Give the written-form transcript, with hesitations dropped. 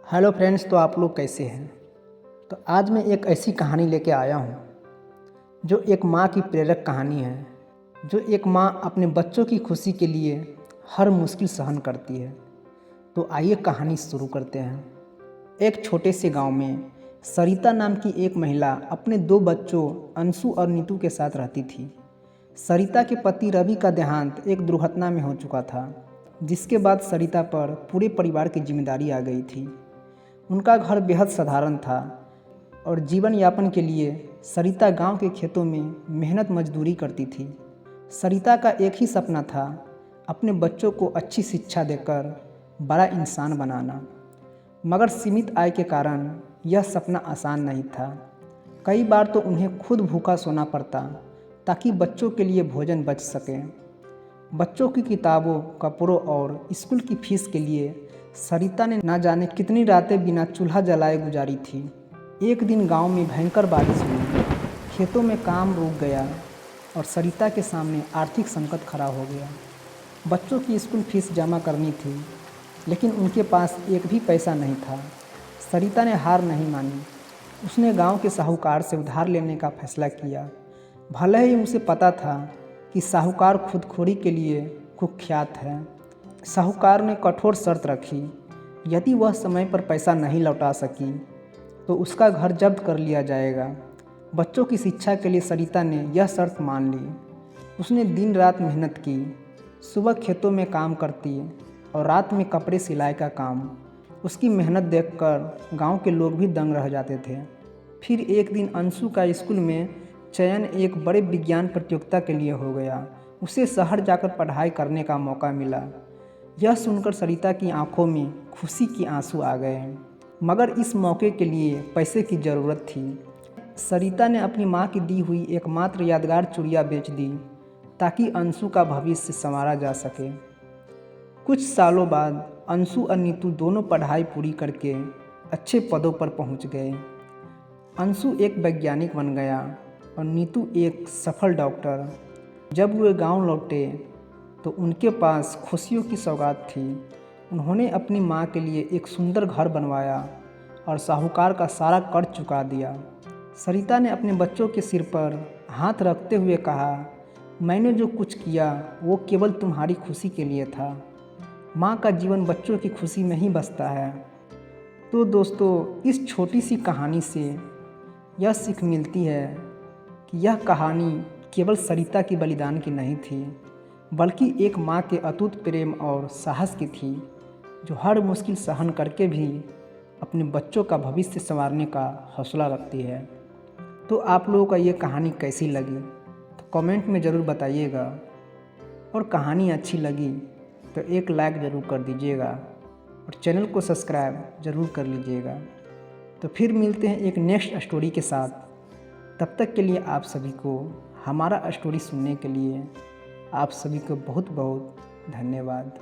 Hello friends, तो आप लोग कैसे हैं। तो आज मैं एक ऐसी कहानी लेके आया हूँ जो एक माँ की प्रेरक कहानी है। जो एक माँ अपने बच्चों की खुशी के लिए हर मुश्किल सहन करती है। तो आइए कहानी शुरू करते हैं। एक छोटे से गांव में सरिता नाम की एक महिला अपने 2 बच्चों अंशु और नीतू के साथ रहती थी। सरिता के पति रवि का देहांत एक दुर्घटना में हो चुका था, जिसके बाद सरिता पर पूरे परिवार की जिम्मेदारी आ गई थी। उनका घर बेहद साधारण था और जीवन यापन के लिए सरिता गांव के खेतों में मेहनत मजदूरी करती थी। सरिता का एक ही सपना था, अपने बच्चों को अच्छी शिक्षा देकर बड़ा इंसान बनाना। मगर सीमित आय के कारण यह सपना आसान नहीं था। कई बार तो उन्हें खुद भूखा सोना पड़ता ताकि बच्चों के लिए भोजन बच सके। बच्चों की किताबों, कपड़ों और स्कूल की फीस के लिए सरिता ने न जाने कितनी रातें बिना चूल्हा जलाए गुजारी थी। एक दिन गांव में भयंकर बारिश हुई, खेतों में काम रुक गया और सरिता के सामने आर्थिक संकट खड़ा हो गया। बच्चों की स्कूल फीस जमा करनी थी, लेकिन उनके पास एक भी पैसा नहीं था। सरिता ने हार नहीं मानी। उसने गांव के साहूकार से उधार लेने का फैसला किया। भले ही उसे पता था कि साहूकार खुदखोरी के लिए कुख्यात है। साहूकार ने कठोर शर्त रखी, यदि वह समय पर पैसा नहीं लौटा सकी तो उसका घर जब्त कर लिया जाएगा। बच्चों की शिक्षा के लिए सरिता ने यह शर्त मान ली। उसने दिन रात मेहनत की, सुबह खेतों में काम करती और रात में कपड़े सिलाई का काम। उसकी मेहनत देखकर गांव के लोग भी दंग रह जाते थे। फिर एक दिन अंशु का स्कूल में चयन एक बड़े विज्ञान प्रतियोगिता के लिए हो गया। उसे शहर जाकर पढ़ाई करने का मौका मिला। यह सुनकर सरिता की आंखों में खुशी के आंसू आ गए, मगर इस मौके के लिए पैसे की ज़रूरत थी। सरिता ने अपनी माँ की दी हुई एकमात्र यादगार चूड़ियाँ बेच दी ताकि अंशु का भविष्य संवारा जा सके। कुछ सालों बाद अंशु और नीतू दोनों पढ़ाई पूरी करके अच्छे पदों पर पहुँच गए। अंशु एक वैज्ञानिक बन गया और नीतू एक सफल डॉक्टर। जब वे गांव लौटे तो उनके पास खुशियों की सौगात थी। उन्होंने अपनी माँ के लिए एक सुंदर घर बनवाया और साहूकार का सारा कर्ज चुका दिया। सरिता ने अपने बच्चों के सिर पर हाथ रखते हुए कहा, मैंने जो कुछ किया वो केवल तुम्हारी खुशी के लिए था। माँ का जीवन बच्चों की खुशी में ही बसता है। तो दोस्तों, इस छोटी सी कहानी से यह सीख मिलती है कि यह कहानी केवल सरिता की बलिदान की नहीं थी, बल्कि एक माँ के अटूट प्रेम और साहस की थी, जो हर मुश्किल सहन करके भी अपने बच्चों का भविष्य संवारने का हौसला रखती है। तो आप लोगों को ये कहानी कैसी लगी तो कमेंट में ज़रूर बताइएगा, और कहानी अच्छी लगी तो एक लाइक ज़रूर कर दीजिएगा और चैनल को सब्सक्राइब ज़रूर कर लीजिएगा। तो फिर मिलते हैं एक नेक्स्ट स्टोरी के साथ। तब तक के लिए आप सभी को हमारा स्टोरी सुनने के लिए आप सभी को बहुत बहुत धन्यवाद।